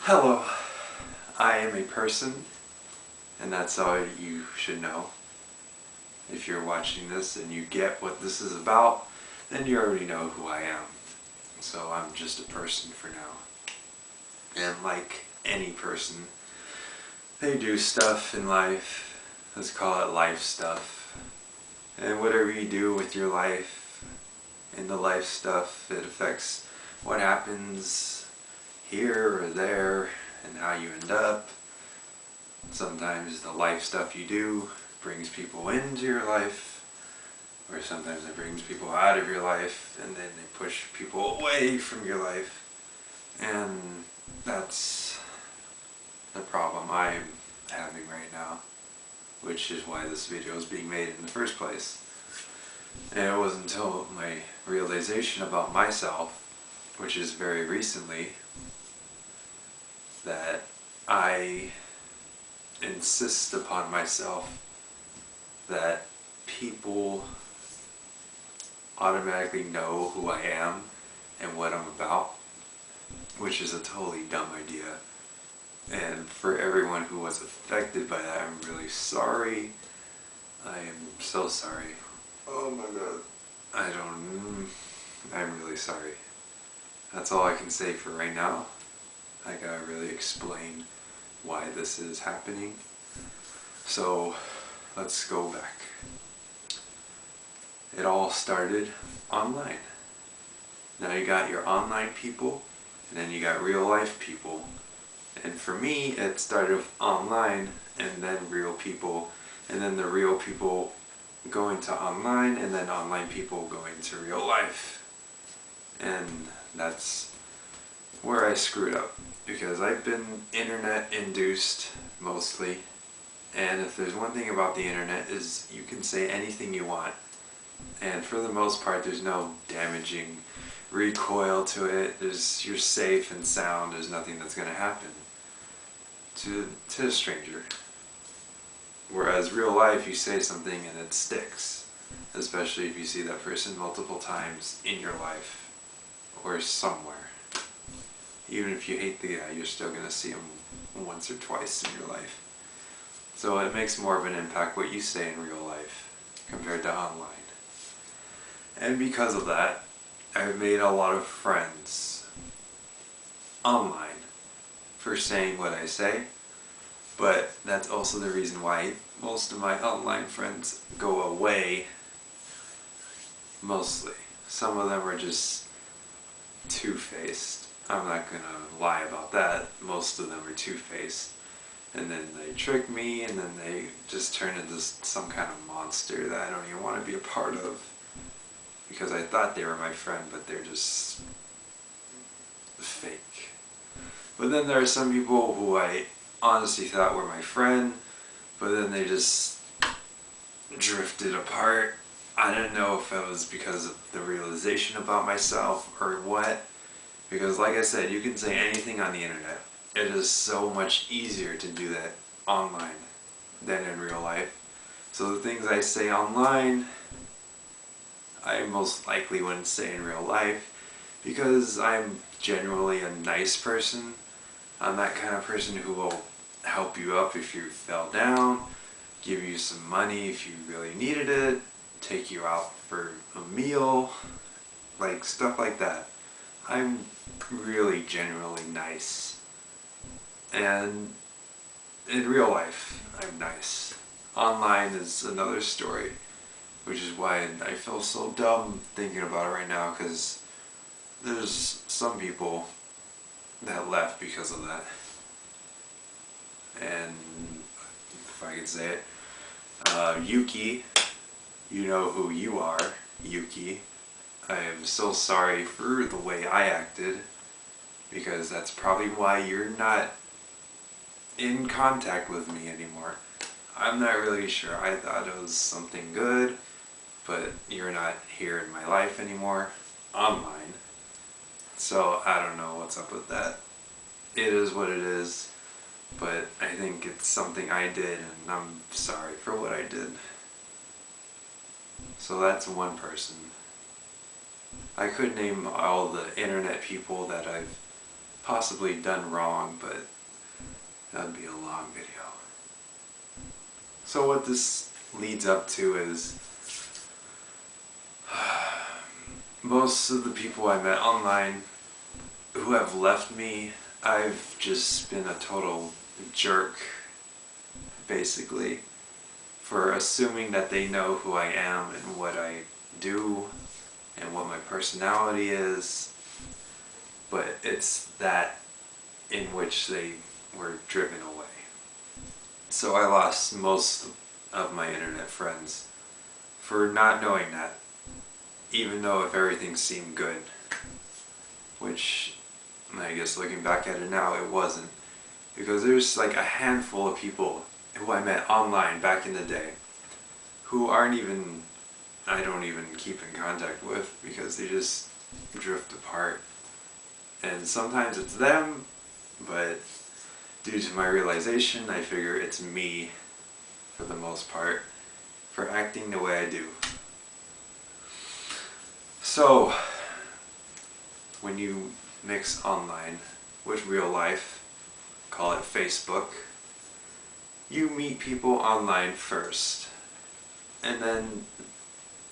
Hello, I am a person, and that's all you should know. If you're watching this and you get what this is about, then you already know who I am. So I'm just a person for now. And like any person, they do stuff in life. Let's call it life stuff. And whatever you do with your life and the life stuff, it affects what happens here or there and how you end up. Sometimes the life stuff you do brings people into your life, or sometimes it brings people out of your life, and then they push people away from your life. And that's the problem I'm having right now, which is why this video is being made in the first place. And it wasn't until my realization about myself, which is very recently, that I insist upon myself that people automatically know who I am and what I'm about, which is a totally dumb idea. And for everyone who was affected by that, I'm really sorry. I am so sorry. Oh my god. I'm really sorry. That's all I can say for right now. I gotta really explain why this is happening. So let's go back. It all started online. Now you got your online people, and then you got real life people. And for me, it started with online, and then real people, and then the real people going to online, and then online people going to real life. And that's where I screwed up, because I've been internet induced mostly, and if there's one thing about the internet is you can say anything you want, and for the most part there's no damaging recoil to it. You're safe and sound. There's nothing that's going to happen to a stranger. Whereas real life, you say something and it sticks, especially if you see that person multiple times in your life or somewhere. Even if you hate the guy, you're still going to see him once or twice in your life. So it makes more of an impact what you say in real life compared to online. And because of that, I've made a lot of friends online for saying what I say, but that's also the reason why most of my online friends go away, mostly. Some of them are just two-faced. I'm not gonna lie about that. Most of them are two-faced. And then they trick me, and then they just turn into some kind of monster that I don't even want to be a part of. Because I thought they were my friend, but they're just fake. But then there are some people who I honestly thought were my friend, but then they just drifted apart. I don't know if it was because of the realization about myself or what. Because like I said, you can say anything on the internet. It is so much easier to do that online than in real life. So the things I say online, I most likely wouldn't say in real life, because I'm generally a nice person. I'm that kind of person who will help you up if you fell down, give you some money if you really needed it, take you out for a meal, like stuff like that. I'm really generally nice. And in real life, I'm nice. Online is another story, which is why I feel so dumb thinking about it right now, because there's some people that left because of that. And if I can say it, Yuki, you know who you are, Yuki. I am so sorry for the way I acted, because that's probably why you're not in contact with me anymore. I'm not really sure. I thought it was something good, but you're not here in my life anymore, online. So I don't know what's up with that. It is what it is, but I think it's something I did, and I'm sorry for what I did. So that's one person. I could name all the internet people that I've possibly done wrong, but that would be a long video. So what this leads up to is most of the people I met online who have left me, I've just been a total jerk, basically, for assuming that they know who I am and what I do and what my personality is, but it's that in which they were driven away. So I lost most of my internet friends for not knowing that, even though if everything seemed good, which I guess looking back at it now, it wasn't, because there's like a handful of people who I met online back in the day who I don't even keep in contact with because they just drift apart. And sometimes it's them, but due to my realization, I figure it's me, for the most part, for acting the way I do. So, when you mix online with real life, call it Facebook, you meet people online first, and then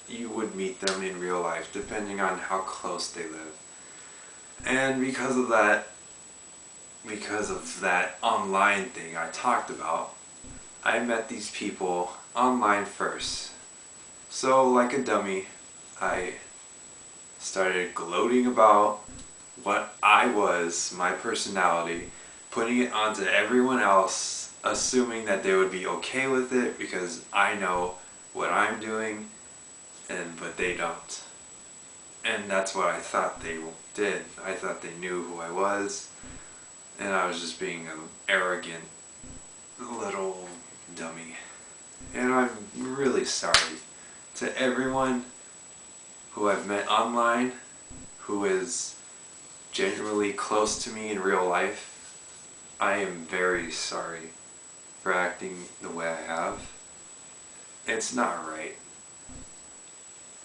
you would meet them in real life, depending on how close they live. And because of that online thing I talked about, I met these people online first. So like a dummy, I started gloating about what I was, my personality, putting it onto everyone else, assuming that they would be okay with it because I know what I'm doing, but they don't. And that's what I thought they did. I thought they knew who I was, and I was just being an arrogant little dummy. And I'm really sorry to everyone who I've met online, who is genuinely close to me in real life. I am very sorry for acting the way I have. It's not right.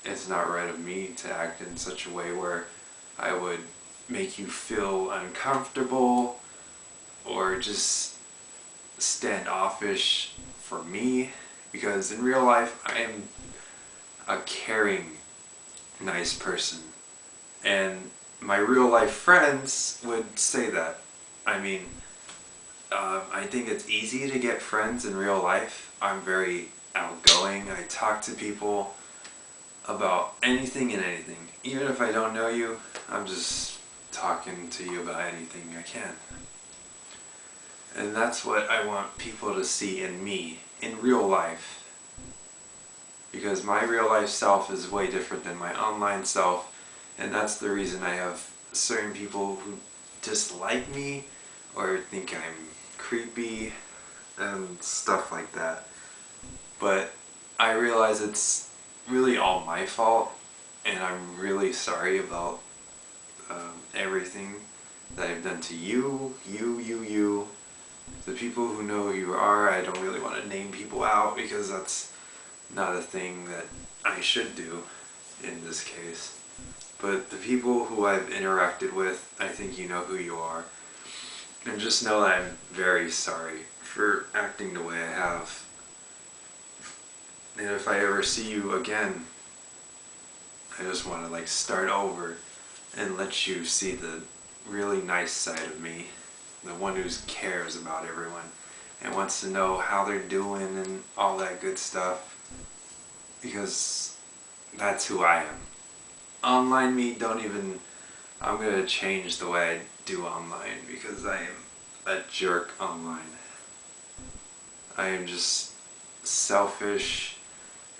It's not right of me to act in such a way where I would make you feel uncomfortable or just standoffish for me, because in real life I am a caring, nice person, and my real life friends would say that. I mean, I think it's easy to get friends in real life. I'm very outgoing. I talk to people about anything and anything. Even if I don't know you, I'm just talking to you about anything I can. And that's what I want people to see in me, in real life. Because my real life self is way different than my online self, and that's the reason I have certain people who dislike me or think I'm creepy and stuff like that. But I realize it's really all my fault, and I'm really sorry about everything that I've done to you. The people who know who you are, I don't really want to name people out because that's not a thing that I should do in this case. But the people who I've interacted with, I think you know who you are. And just know that I'm very sorry for acting the way I have. And if I ever see you again, I just want to start over and let you see the really nice side of me. The one who cares about everyone and wants to know how they're doing and all that good stuff. Because that's who I am. Online me, I'm going to change the way I do online because I am a jerk online. I am just selfish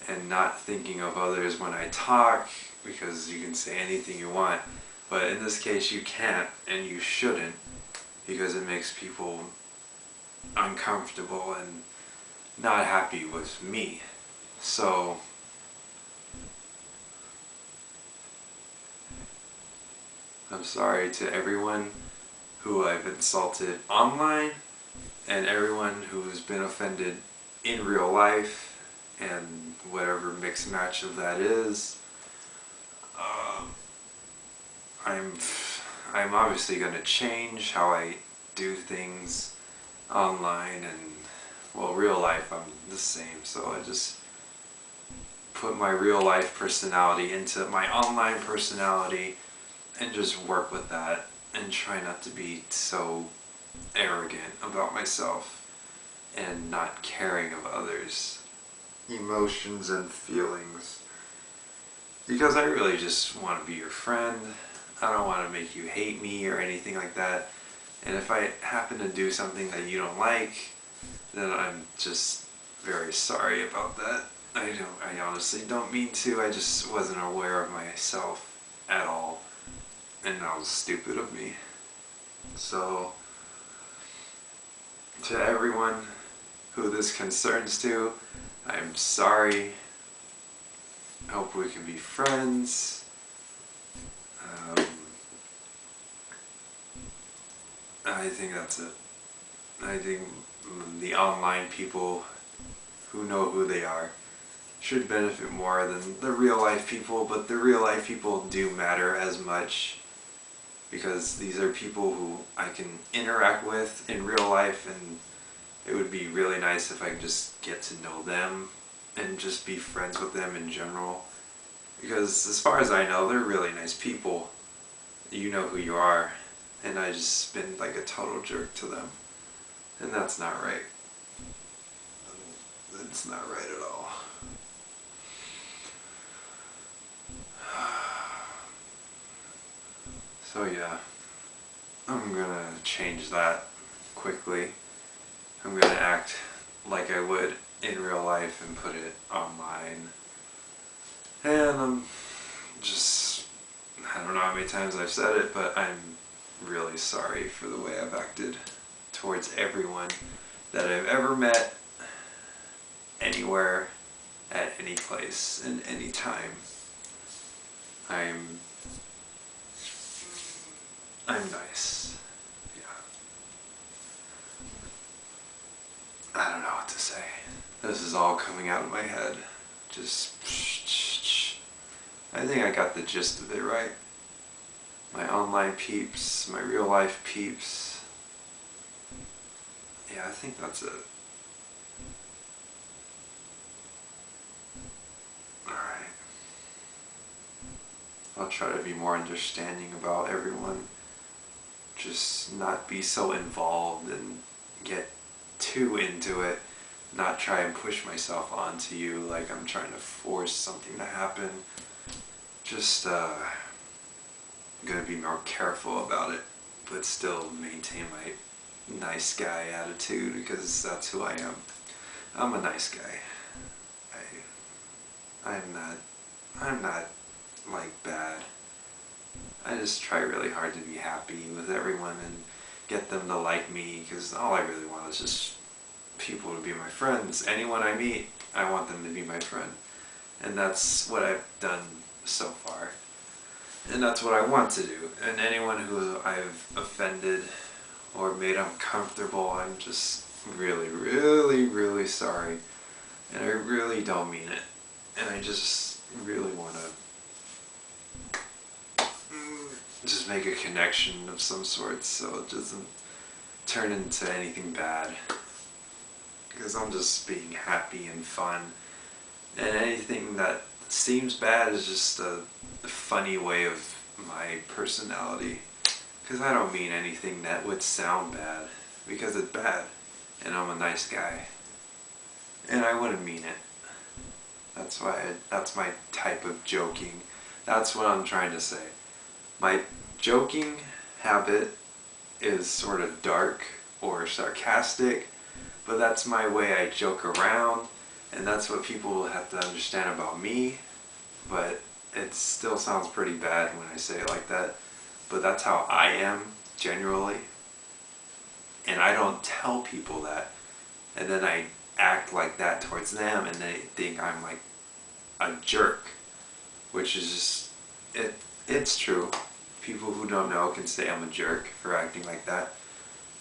and not thinking of others when I talk, because you can say anything you want, but in this case you can't and you shouldn't, because it makes people uncomfortable and not happy with me. So I'm sorry to everyone who I've insulted online and everyone who's been offended in real life and whatever mix match of that is. I'm obviously going to change how I do things online, and well, real life I'm the same, so I just put my real life personality into my online personality and just work with that and try not to be so arrogant about myself and not caring of others' emotions and feelings. Because I really just want to be your friend. I don't want to make you hate me or anything like that. And if I happen to do something that you don't like, then I'm just very sorry about that. I honestly don't mean to. I just wasn't aware of myself at all. And that was stupid of me. So, to everyone who this concerns to, I'm sorry. I hope we can be friends. I think that's it. I think the online people who know who they are should benefit more than the real life people, but the real life people do matter as much because these are people who I can interact with in real life, and it would be really nice if I could just get to know them and just be friends with them in general. Because as far as I know, they're really nice people. You know who you are, and I just been like a total jerk to them. And that's not right. It's not right at all. So yeah, I'm gonna change that quickly. I'm gonna act like I would in real life and put it online. And I'm just, I don't know how many times I've said it, but I'm really sorry for the way I've acted towards everyone that I've ever met, anywhere, at any place, in any time. I'm nice. Yeah. I don't know what to say. This is all coming out of my head. Just I think I got the gist of it right. My online peeps, my real life peeps. Yeah, I think that's it. Alright. I'll try to be more understanding about everyone. Just not be so involved and get too into it. Not try and push myself onto you like I'm trying to force something to happen. Just gonna be more careful about it, but still maintain my nice guy attitude because that's who I am. I'm a nice guy. I'm not like bad. I just try really hard to be happy with everyone and get them to like me, because all I really want is just people to be my friends. Anyone I meet, I want them to be my friend. And that's what I've done so far. And that's what I want to do. And anyone who I've offended or made uncomfortable, I'm just really, really, really sorry. And I really don't mean it. And I just really want to just make a connection of some sort so it doesn't turn into anything bad. Because I'm just being happy and fun. And anything that seems bad is just a funny way of my personality. Because I don't mean anything that would sound bad. Because it's bad. And I'm a nice guy. And I wouldn't mean it. That's my type of joking. That's what I'm trying to say. My joking habit is sort of dark or sarcastic, but that's my way I joke around, and that's what people will have to understand about me, but it still sounds pretty bad when I say it like that, but that's how I am, generally, and I don't tell people that, and then I act like that towards them, and they think I'm like a jerk, which is just, it's true. People who don't know can say I'm a jerk for acting like that,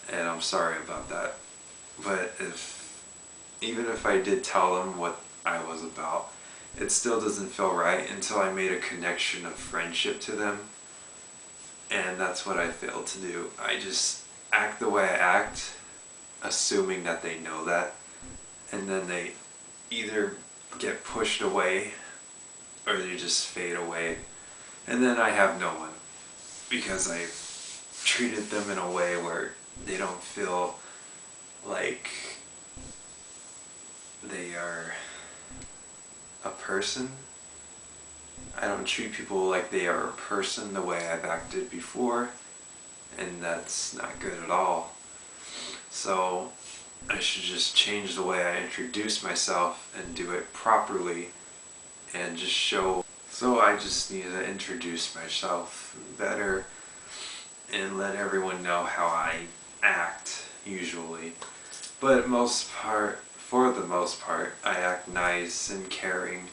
and I'm sorry about that. But even if I did tell them what I was about, it still doesn't feel right until I made a connection of friendship to them. And that's what I fail to do. I just act the way I act, assuming that they know that, and then they either get pushed away or they just fade away, and then I have no one because I treated them in a way where they don't feel like they are a person. I don't treat people like they are a person the way I've acted before, and that's not good at all. So I should just change the way I introduce myself and do it properly and just show. So I just need to introduce myself better and let everyone know how I act usually. But for the most part, I act nice and caring,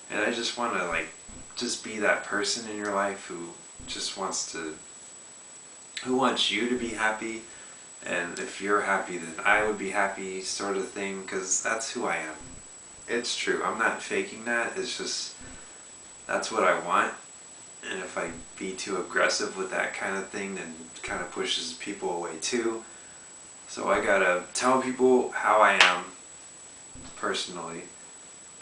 and I just want to just be that person in your life who just who wants you to be happy, and if you're happy then I would be happy, sort of thing, because that's who I am. It's true, I'm not faking that, it's just that's what I want, and if I be too aggressive with that kind of thing, then it kind of pushes people away too. So I gotta tell people how I am personally,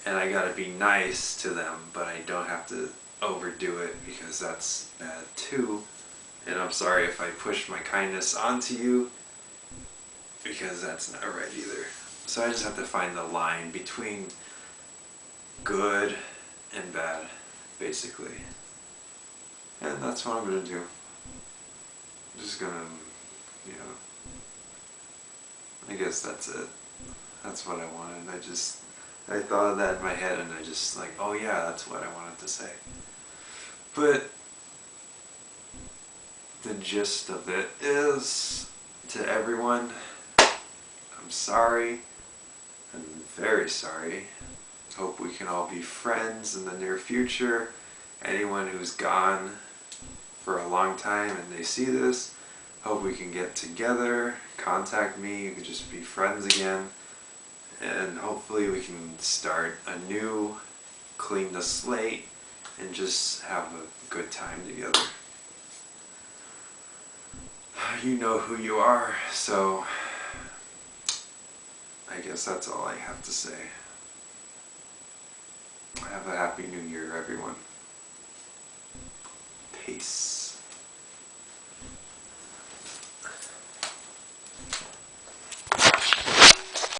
and I gotta be nice to them, but I don't have to overdo it because that's bad too. And I'm sorry if I push my kindness onto you because that's not right either. So I just have to find the line between good and bad, basically. And that's what I'm gonna do. I'm just gonna, you know, I guess that's it. That's what I wanted. I thought of that in my head and I just oh yeah, that's what I wanted to say. But the gist of it is, to everyone, I'm sorry. I'm very sorry. Hope we can all be friends in the near future. Anyone who's gone for a long time and they see this, hope we can get together, contact me, you can just be friends again, and hopefully we can start anew, clean the slate, and just have a good time together. You know who you are, so I guess that's all I have to say. Have a happy new year, everyone. Peace.